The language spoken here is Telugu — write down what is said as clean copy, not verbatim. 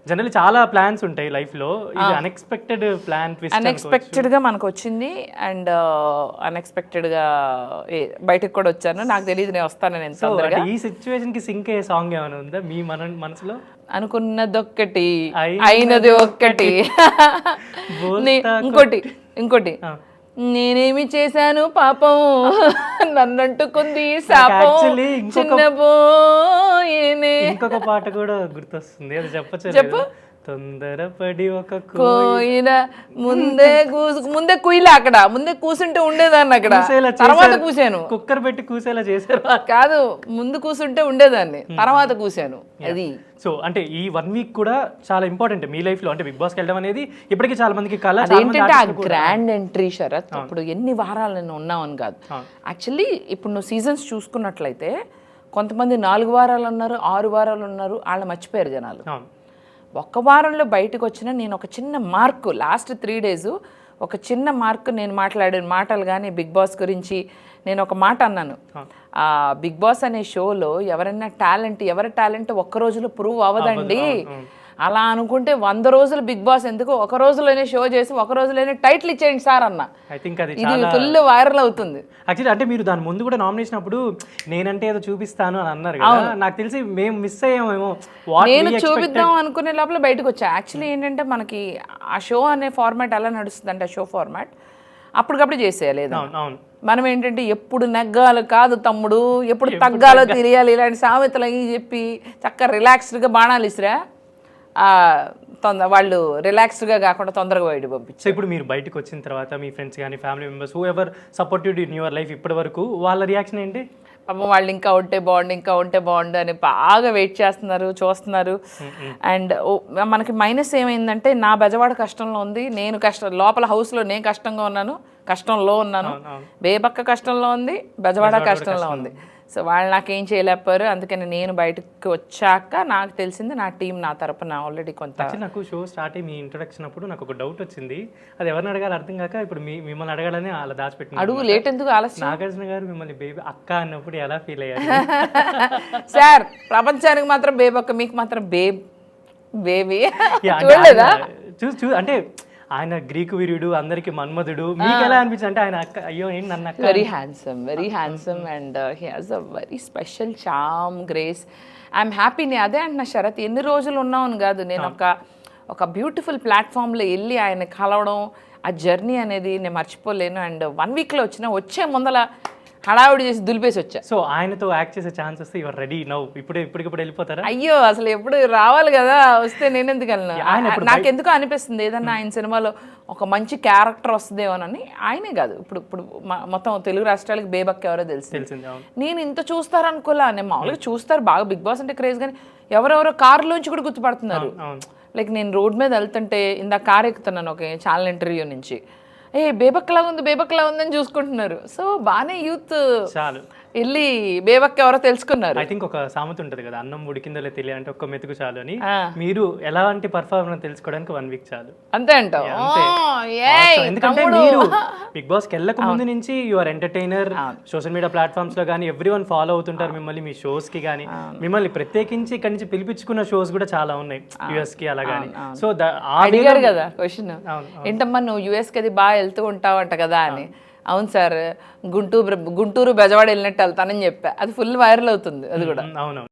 జనరల్లీ చాలా ప్లాన్స్ ఉంటాయి లైఫ్లో, ఇది అన్ఎక్స్పెక్టెడ్ ప్లాన్ ట్విస్ట్ అన్ఎక్స్పెక్టెడ్గా మనకు వచ్చింది. అండ్ అన్ఎక్స్పెక్టెడ్గా బయటకు కూడా వచ్చాను. నాకు తెలియదు నేను వస్తాను నేను తొందరగా. ఈ సిచ్యువేషన్కి సింక్ అయ్యే సాంగ్ ఏమైనా ఉందా మీ మనసులో? అనుకున్నదొక్కటి అయినది ఒక్కటి. ఇంకోటి నేనేమి చేశాను పాపం నన్నంటుకుంది శాపం చిన్నబోయేనే. ఇంకొక పాట కూడా గుర్తొస్తుంది, అది చెప్పు. తొందరపడి ఒక కోయిల ముందే కుయిలా, అక్కడ ముందే కూసుంటే ఉండేదాన్ని, అక్కడ తర్వాత కూసాను. కుక్కర్ పెట్టి కూసేలా చేశారు కాదు, ముందు కూసుంటే ఉండేదాన్ని, తర్వాత కూసాను. అది సో అంటే ఈ 1 వీక్ కూడా చాలా ఇంపార్టెంట్ మీ లైఫ్ లో. అంటే బిగ్ బాస్కి వెళ్ళడం అనేది ఇప్పటికీ చాలా మందికి కళ. ఏంటంటే ఆ గ్రాండ్ ఎంట్రీ శరత్, ఇప్పుడు ఎన్ని వారాలు నేను ఉన్నామని కాదు. యాక్చువల్లీ ఇప్పుడు నువ్వు సీజన్స్ చూసుకున్నట్లయితే కొంతమంది 4 వారాలు ఉన్నారు, 6 వారాలు ఉన్నారు, వాళ్ళు మర్చిపోయారు జనాలు. ఒక్క వారంలో బయటకు వచ్చిన నేను ఒక చిన్న మార్కు, లాస్ట్ 3 days ఒక చిన్న మార్కు నేను మాట్లాడిన మాటలు కానీ బిగ్ బాస్ గురించి నేను ఒక మాట అన్నాను. బిగ్ బాస్ అనే షోలో ఎవరైనా ఎవరి టాలెంట్ ఒక్క రోజులో ప్రూవ్ అవ్వదండి. అలా అనుకుంటే 100 రోజులు బిగ్ బాస్ ఎందుకు, ఒక రోజులోనే షో చేసి ఒక రోజులోనే టైటిల్ ఇచ్చేయండి సార్ అన్న. ఇది ఫుల్ వైరల్ అవుతుంది. యాక్చువల్లీ అంటే మీరు దాని ముందు కూడా నామినేషన్ అప్పుడు నేనంటే ఏదో చూపిస్తాను అని అన్నారు కదా, నాకు తెలిసి మేము మిస్ అయ్యామేమో. నేను చూపిద్దాం అనుకునే లోపల బయటకు వచ్చా. యాక్చువల్లీ ఏంటంటే మనకి ఆ షో అనే ఫార్మాట్ ఎలా నడుస్తుంది అంటే, ఆ షో ఫార్మాట్ అప్పటికప్పుడు చేసేయాలి. మనం ఏంటంటే ఎప్పుడు నెగ్గాలి కాదు తమ్ముడు, ఎప్పుడు తగ్గాలో తెలియాలి, ఇలాంటి సామెతలు అవి చెప్పి చక్కగా రిలాక్స్డ్గా బాణాలు ఇసిరా వాళ్ళు రిలాక్స్డ్గా కాకుండా తొందరగా బయట పంపించారు. సో ఇప్పుడు మీరు బయటకు వచ్చిన తర్వాత మీ ఫ్రెండ్స్ కానీ family members who ever supported in your life ఇప్పటి వరకు, వాళ్ళ రియాక్షన్ ఏంటి? పాపం వాళ్ళు ఇంకా ఉంటే బాగుండు అని బాగా వెయిట్ చేస్తున్నారు, చూస్తున్నారు. అండ్ మనకి మైనస్ ఏమైందంటే, నా బెజవాడ కష్టంలో ఉంది, నేను లోపల హౌస్లో నేను కష్టంలో ఉన్నాను, బేబక్క కష్టంలో ఉంది, బెజవాడ కష్టంలో ఉంది. సో వాళ్ళు నాకేం చేయలేకపోయారు. అందుకని నేను బయటకు వచ్చాక నాకు తెలిసింది నా టీం నా తరపున ఆల్రెడీ కొంత. నాకు షో స్టార్ట్ అయ్యి మీ ఇంట్రొడక్షన్ అప్పుడు నాకు ఒక డౌట్ వచ్చింది, అది ఎవరిని అడగాలి అర్థం కాక ఇప్పుడు మిమ్మల్ని అడగాలని అలా దాచిపెట్టిన. అడుగు, లేట్ ఎందుకు ఆలస్యం. నాగార్జున గారు మిమ్మల్ని బేబీ అక్క అన్నప్పుడు ఎలా ఫీల్ అయ్యారు? సార్ ప్రపంచానికి మాత్రం బేబక్క, మీకు మాత్రం బేబీ చూడలేదా? అంటే ఆయన గ్రీకు వీరుడు, అందరికి మన్మధుడు, మీకు ఎలా అనిపించింది? అంటే ఆయన అక్క, అయ్యో ఏంటి నన్ను అక్క. Very handsome and he has a very special charm, grace. I'm happy. అదే అంటున్నా శరత్, ఎన్ని రోజులు ఉన్నామని కాదు, నేను ఒక బ్యూటిఫుల్ ప్లాట్ఫామ్లో వెళ్ళి ఆయన కలవడం, ఆ జర్నీ అనేది నేను మర్చిపోలేను. అండ్ 1 weekలో వచ్చే ముందల హడావుడి చేసి దులిపేసి వచ్చా. సో ఆయనతో యాక్ట్ చేసే ఛాన్స్ వస్తే యువర్ రెడీ నౌ, ఇప్పటికిప్పుడు వెళ్ళిపోతారా? అయ్యో అసలు ఎప్పుడు రావాలి కదా, వస్తే నేను ఎందుకు వెళ్ళను. నాకెందుకు అనిపిస్తుంది ఏదన్నా ఆయన సినిమాలో ఒక మంచి క్యారెక్టర్ వస్తుందేమోనని. ఆయనే కాదు, ఇప్పుడు మొత్తం తెలుగు రాష్ట్రాలకి బేబక్క ఎవరో తెలిసింది. నేను ఇంత చూస్తారనుకోలే. నేను మామూలుగా చూస్తారు బాగా బిగ్ బాస్ అంటే క్రేజ్, కానీ ఎవరెవరో కారులోంచి కూడా గుర్తుపడుతున్నారు. లైక్ నేను రోడ్ మీద వెళ్తుంటే ఇందా కారు ఎక్కుతున్నాను ఒక ఛానల్ ఇంటర్వ్యూ నుంచి, బేబక్కలా ఉందని చూసుకుంటున్నారు. సో బాగానే యూత్ చాలు వెళ్ళి బేబక్క ఎవరో తెలుసుకున్నారు. ఐ థింక్ ఒక సామెత ఉంటుంది కదా, అన్నం ఉడికిందో తెలియాలంటే ఒక్క మెతుకు చాలు అని. మీరు ఎలాంటి పర్ఫార్మెన్స్ తెలుసుకోవడానికి 1 week చాలు. అంతే అంటావు? ఎందుకంటే మీరు బిగ్ బాస్కి వెళ్ళక ముందు నుంచి your entertainer, social media platforms లో కానీ ఎవ్రీవన్ ఫాలో అవుతుంటారు మిమ్మల్ని, మీ షోస్ కి కానీ. మిమ్మల్ని ప్రత్యేకించి ఇక్కడి నుంచి పిలిపించుకున్న షోస్ కూడా చాలా ఉన్నాయి యుఎస్ కి అలా కానీ. సో అడిగారు కదా క్వశ్చన్, ఏంటమ్మా నువ్వు యుఎస్ కి అది బాగా వెళ్తూ ఉంటావంట కదా అని. అవును సార్, గుంటూరు బెజవాడ వెళ్ళినట్టు వెళ్తానని చెప్పా. అది ఫుల్ వైరల్ అవుతుంది. అది కూడా అవును.